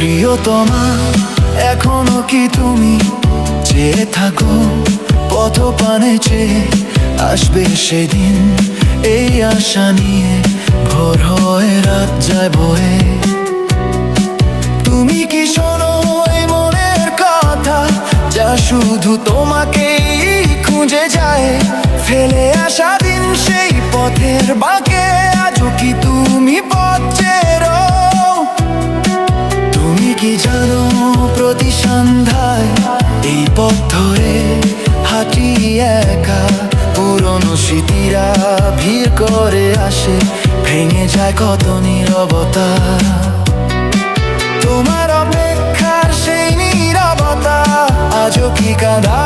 প্রিয়তমা, এখনো কি তুমি চেয়ে থাকো পথ পানে চেয়ে আসবে সেদিন? এই আশা নিয়ে ভোর হয়ে রাত যায় বয়ে। তুমি কি শোনো এই মনের কথা, যা শুধু তোমাকেই খুঁজে যায়? ফেলে আসা দিন সেই পথের বাঁকে, আজও কি তুমি পথ চেরো? তুমি কি জানো প্রতি সন্ধ্যায় এই পথ ধরে হাঁটি একা, পুরনো স্মৃতিরা ভিড় করে আসে, ভেঙে যায় কত নীরবতা। তোমার অপেক্ষার সেই নীরবতা আজও কি কাঁদা